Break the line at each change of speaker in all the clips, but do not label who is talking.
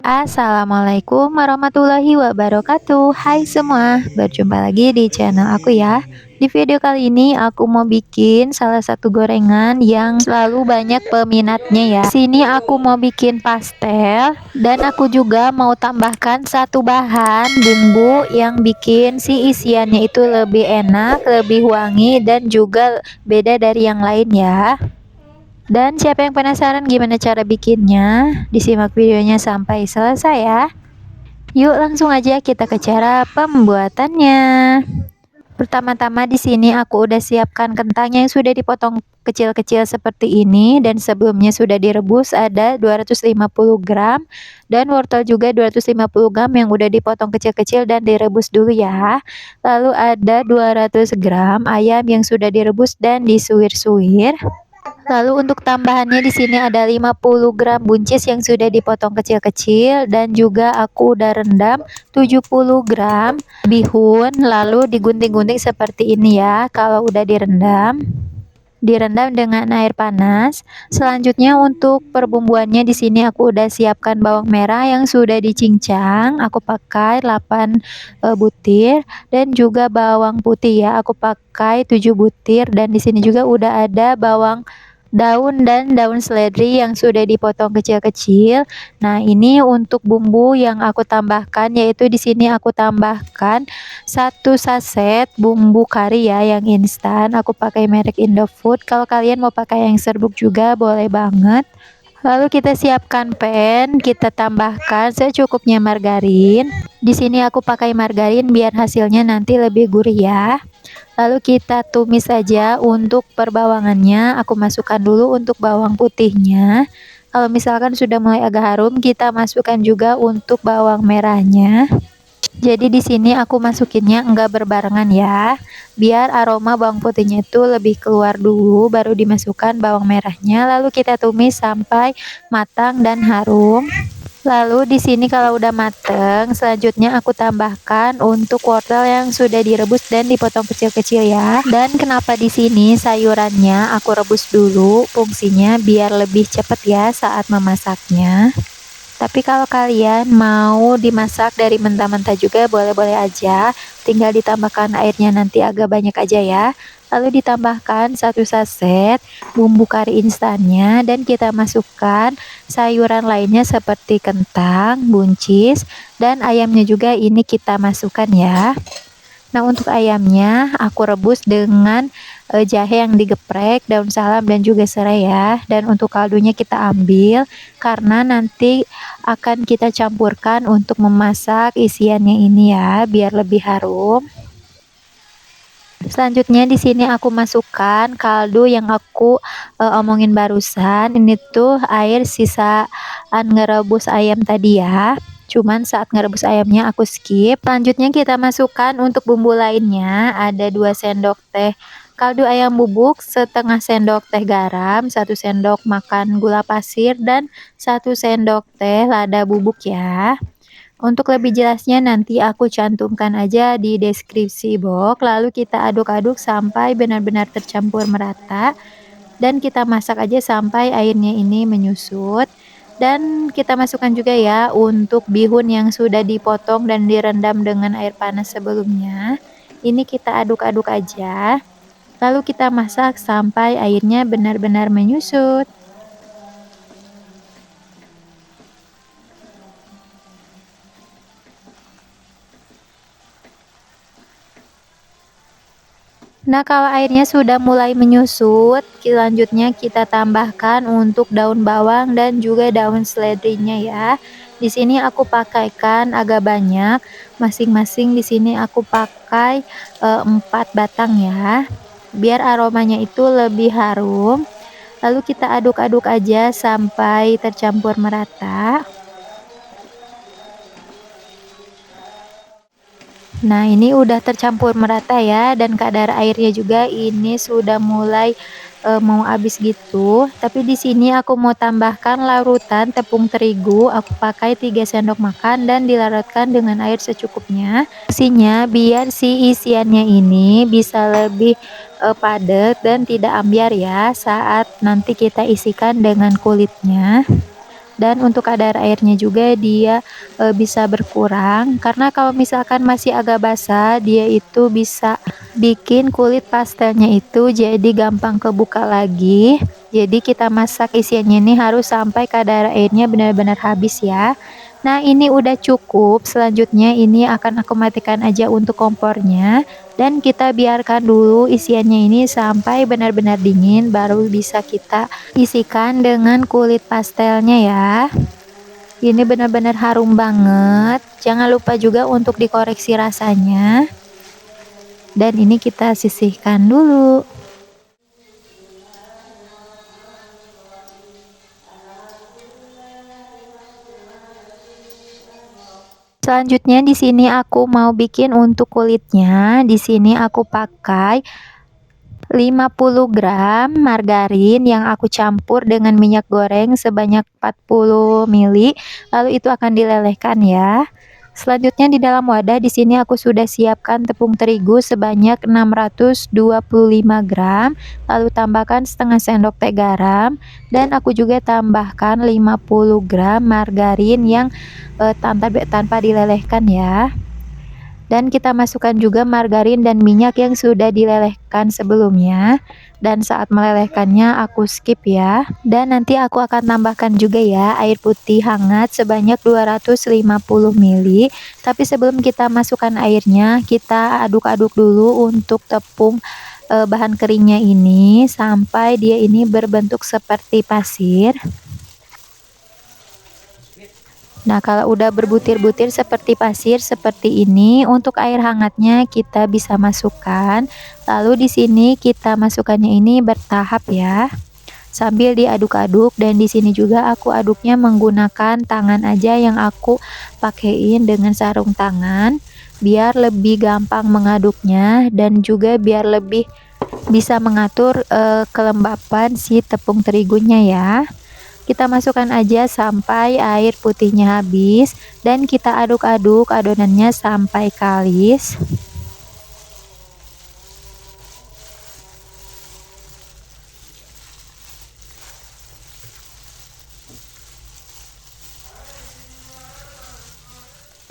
Assalamualaikum warahmatullahi wabarakatuh. Hai semua, berjumpa lagi di channel aku ya. Di video kali ini aku mau bikin salah satu gorengan yang selalu banyak peminatnya ya. Sini aku mau bikin pastel dan aku juga mau tambahkan satu bahan bumbu yang bikin si isiannya itu lebih enak, lebih wangi dan juga beda dari yang lain ya. Dan siapa yang penasaran gimana cara bikinnya? Disimak videonya sampai selesai ya. Yuk langsung aja kita ke cara pembuatannya. Pertama-tama di sini aku udah siapkan kentang yang sudah dipotong kecil-kecil seperti ini dan sebelumnya sudah direbus ada 250 gram dan wortel juga 250 gram yang udah dipotong kecil-kecil dan direbus dulu ya. Lalu ada 200 gram ayam yang sudah direbus dan disuir-suir. Lalu untuk tambahannya di sini ada 50 gram buncis yang sudah dipotong kecil-kecil dan juga aku udah rendam 70 gram bihun lalu digunting-gunting seperti ini ya. Kalau udah direndam dengan air panas. Selanjutnya untuk perbumbuannya di sini aku udah siapkan bawang merah yang sudah dicincang. Aku pakai 8 butir dan juga bawang putih ya. Aku pakai 7 butir dan di sini juga udah ada bawang daun dan daun seledri yang sudah dipotong kecil-kecil. Nah, ini untuk bumbu yang aku tambahkan yaitu di sini aku tambahkan 1 saset bumbu kari ya yang instan. Aku pakai merek Indofood. Kalau kalian mau pakai yang serbuk juga boleh banget. Lalu kita siapkan pan, kita tambahkan secukupnya margarin. Di sini aku pakai margarin biar hasilnya nanti lebih gurih ya. Lalu kita tumis saja untuk perbawangannya. Aku masukkan dulu untuk bawang putihnya. Kalau misalkan sudah mulai agak harum, kita masukkan juga untuk bawang merahnya. Jadi di sini aku masukinnya enggak berbarengan ya. Biar aroma bawang putihnya itu lebih keluar dulu baru dimasukkan bawang merahnya. Lalu kita tumis sampai matang dan harum. Lalu di sini kalau udah mateng, selanjutnya aku tambahkan untuk wortel yang sudah direbus dan dipotong kecil-kecil ya. Dan kenapa di sini sayurannya aku rebus dulu, fungsinya biar lebih cepat ya saat memasaknya. Tapi kalau kalian mau dimasak dari mentah-mentah juga boleh-boleh aja, tinggal ditambahkan airnya nanti agak banyak aja ya. Lalu ditambahkan 1 saset bumbu kari instannya dan kita masukkan sayuran lainnya seperti kentang, buncis, dan ayamnya juga ini kita masukkan ya. Nah, untuk ayamnya aku rebus dengan jahe yang digeprek, daun salam dan juga serai ya. Dan untuk kaldunya kita ambil karena nanti akan kita campurkan untuk memasak isiannya ini ya, biar lebih harum. Selanjutnya di sini aku masukkan kaldu yang aku omongin barusan. Ini tuh air sisaan ngerebus ayam tadi ya. Cuman saat ngerebus ayamnya aku skip. Selanjutnya kita masukkan untuk bumbu lainnya. Ada 2 sendok teh kaldu ayam bubuk, setengah sendok teh garam, 1 sendok makan gula pasir, dan 1 sendok teh lada bubuk ya. Untuk lebih jelasnya nanti aku cantumkan aja di deskripsi box. Lalu kita aduk-aduk sampai benar-benar tercampur merata. Dan kita masak aja sampai airnya ini menyusut. Dan kita masukkan juga ya untuk bihun yang sudah dipotong dan direndam dengan air panas sebelumnya. Ini kita aduk-aduk aja. Lalu kita masak sampai airnya benar-benar menyusut. Nah, kalau airnya sudah mulai menyusut, selanjutnya kita tambahkan untuk daun bawang dan juga daun seledrinya ya. Di sini aku pakaikan agak banyak, masing-masing di sini aku pakai 4 batang ya. Biar aromanya itu lebih harum. Lalu kita aduk-aduk aja sampai tercampur merata. Nah, ini udah tercampur merata ya, dan kadar airnya juga ini sudah mulai mau habis gitu. Tapi di sini aku mau tambahkan larutan tepung terigu. Aku pakai 3 sendok makan dan dilarutkan dengan air secukupnya. Fungsinya biar si isiannya ini bisa lebih padat dan tidak ambiar ya saat nanti kita isikan dengan kulitnya. Dan untuk kadar airnya juga dia bisa berkurang, karena kalau misalkan masih agak basah dia itu bisa bikin kulit pastelnya itu jadi gampang kebuka lagi. Jadi kita masak isiannya ini harus sampai kadar airnya benar-benar habis ya. Nah ini udah cukup, selanjutnya ini akan aku matikan aja untuk kompornya, dan kita biarkan dulu isiannya ini sampai benar-benar dingin, baru bisa kita isikan dengan kulit pastelnya ya. Ini benar-benar harum banget. Jangan lupa juga untuk dikoreksi rasanya. Dan ini kita sisihkan dulu. Selanjutnya di sini aku mau bikin untuk kulitnya. Di sini aku pakai 50 gram margarin yang aku campur dengan minyak goreng sebanyak 40 ml. Lalu itu akan dilelehkan ya. Selanjutnya di dalam wadah di sini aku sudah siapkan tepung terigu sebanyak 625 gram, lalu tambahkan setengah sendok teh garam, dan aku juga tambahkan 50 gram margarin yang tanpa dilelehkan ya. Dan kita masukkan juga margarin dan minyak yang sudah dilelehkan sebelumnya, dan saat melelehkannya aku skip ya. Dan nanti aku akan tambahkan juga ya air putih hangat sebanyak 250 ml. Tapi sebelum kita masukkan airnya, kita aduk-aduk dulu untuk tepung bahan keringnya ini sampai dia ini berbentuk seperti pasir. Nah, kalau udah berbutir-butir seperti pasir seperti ini, untuk air hangatnya kita bisa masukkan. Lalu di sini kita masukkannya ini bertahap ya. Sambil diaduk-aduk, dan di sini juga aku aduknya menggunakan tangan aja yang aku pakein dengan sarung tangan biar lebih gampang mengaduknya, dan juga biar lebih bisa mengatur kelembapan si tepung terigunya ya. Kita masukkan aja sampai air putihnya habis, dan kita aduk-aduk adonannya sampai kalis.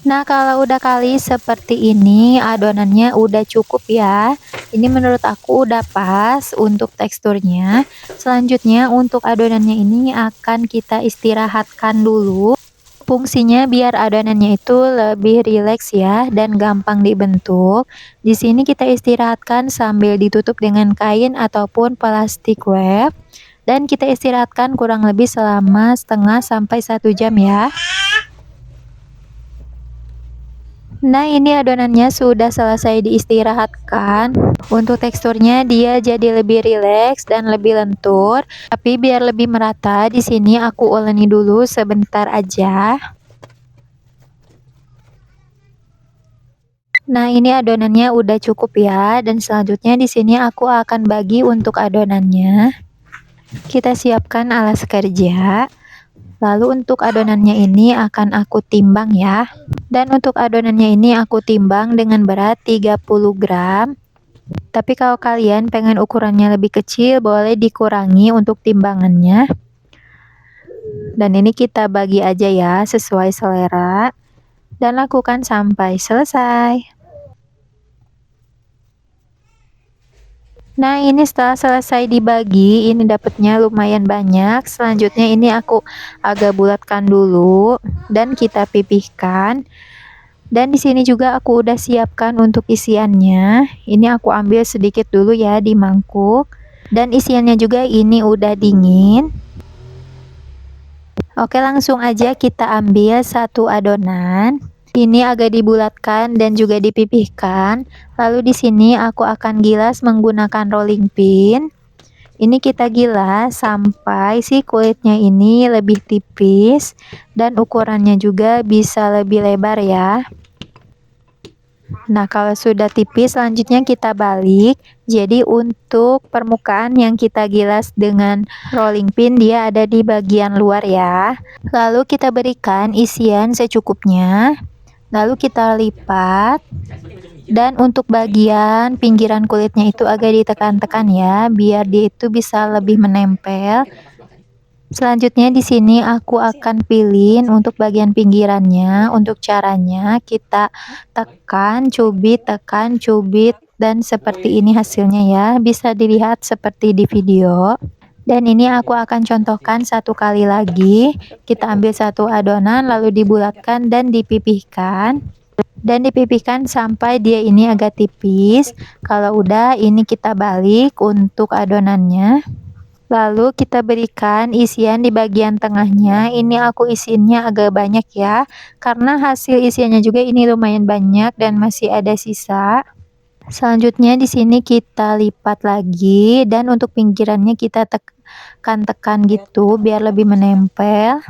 Nah, kalau udah kalis seperti ini, adonannya udah cukup ya. Ini menurut aku udah pas untuk teksturnya. Selanjutnya untuk adonannya ini akan kita istirahatkan dulu. Fungsinya biar adonannya itu lebih rileks ya dan gampang dibentuk. Di sini kita istirahatkan sambil ditutup dengan kain ataupun plastik wrap, dan kita istirahatkan kurang lebih selama setengah sampai 1 jam ya. Nah, ini adonannya sudah selesai diistirahatkan. Untuk teksturnya dia jadi lebih rileks dan lebih lentur. Tapi biar lebih merata, di sini aku uleni dulu sebentar aja. Nah, ini adonannya udah cukup ya, dan selanjutnya di sini aku akan bagi untuk adonannya. Kita siapkan alas kerja. Lalu untuk adonannya ini akan aku timbang ya. Dan untuk adonannya ini aku timbang dengan berat 30 gram. Tapi kalau kalian pengen ukurannya lebih kecil, boleh dikurangi untuk timbangannya. Dan ini kita bagi aja ya sesuai selera. Dan lakukan sampai selesai. Nah, ini setelah selesai dibagi, ini dapatnya lumayan banyak. Selanjutnya ini aku agak bulatkan dulu dan kita pipihkan. Dan di sini juga aku udah siapkan untuk isiannya. Ini aku ambil sedikit dulu ya di mangkuk. Dan isiannya juga ini udah dingin. Oke, langsung aja kita ambil satu adonan. Ini agak dibulatkan dan juga dipipihkan. Lalu di sini aku akan gilas menggunakan rolling pin. Ini kita gilas sampai si kulitnya ini lebih tipis dan ukurannya juga bisa lebih lebar ya. Nah, kalau sudah tipis, selanjutnya kita balik. Jadi untuk permukaan yang kita gilas dengan rolling pin, dia ada di bagian luar ya. Lalu kita berikan isian secukupnya. Lalu kita lipat, dan untuk bagian pinggiran kulitnya itu agak ditekan-tekan ya, biar dia itu bisa lebih menempel. Selanjutnya di sini aku akan pilih untuk bagian pinggirannya. Untuk caranya kita tekan, cubit, dan seperti ini hasilnya ya. Bisa dilihat seperti di video. Dan ini aku akan contohkan satu kali lagi. Kita ambil satu adonan lalu dibulatkan dan dipipihkan. Dan dipipihkan sampai dia ini agak tipis. Kalau udah, ini kita balik untuk adonannya. Lalu kita berikan isian di bagian tengahnya. Ini aku isinya agak banyak ya, karena hasil isiannya juga ini lumayan banyak dan masih ada sisa. Selanjutnya di sini kita lipat lagi dan untuk pinggirannya kita tekan-tekan gitu biar lebih menempel.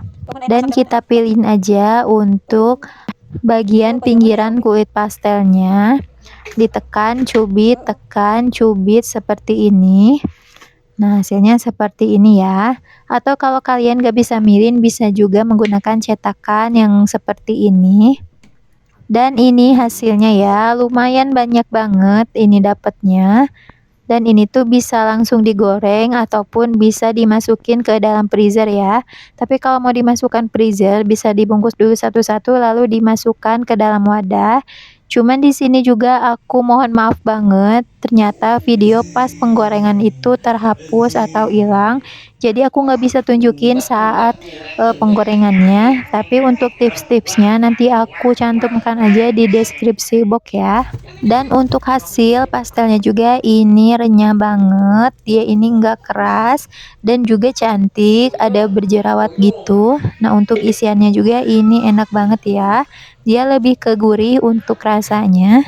Dan kita pilihin aja untuk bagian pinggiran kulit pastelnya. Ditekan, cubit, tekan, cubit seperti ini. Nah, hasilnya seperti ini ya. Atau kalau kalian gak bisa mirin, bisa juga menggunakan cetakan yang seperti ini. Dan ini hasilnya ya, lumayan banyak banget ini dapatnya. Dan ini tuh bisa langsung digoreng ataupun bisa dimasukin ke dalam freezer ya. Tapi kalau mau dimasukkan freezer, bisa dibungkus dulu satu-satu lalu dimasukkan ke dalam wadah. Cuman di sini juga aku mohon maaf banget, ternyata video pas penggorengan itu terhapus atau hilang. Jadi aku nggak bisa tunjukin saat penggorengannya. Tapi untuk tips-tipsnya nanti aku cantumkan aja di deskripsi box ya. Dan untuk hasil pastelnya juga ini renyah banget, dia ini enggak keras dan juga cantik, ada berjerawat gitu. Nah, untuk isiannya juga ini enak banget ya, dia lebih ke gurih untuk rasanya.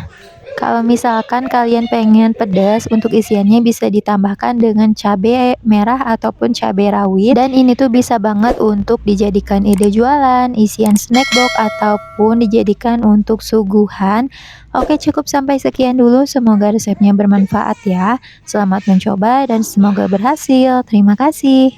Kalau misalkan kalian pengen pedas, untuk isiannya bisa ditambahkan dengan cabai merah ataupun cabai rawit. Dan ini tuh bisa banget untuk dijadikan ide jualan, isian snack box, ataupun dijadikan untuk suguhan. Oke, cukup sampai sekian dulu. Semoga resepnya bermanfaat ya. Selamat mencoba dan semoga berhasil. Terima kasih.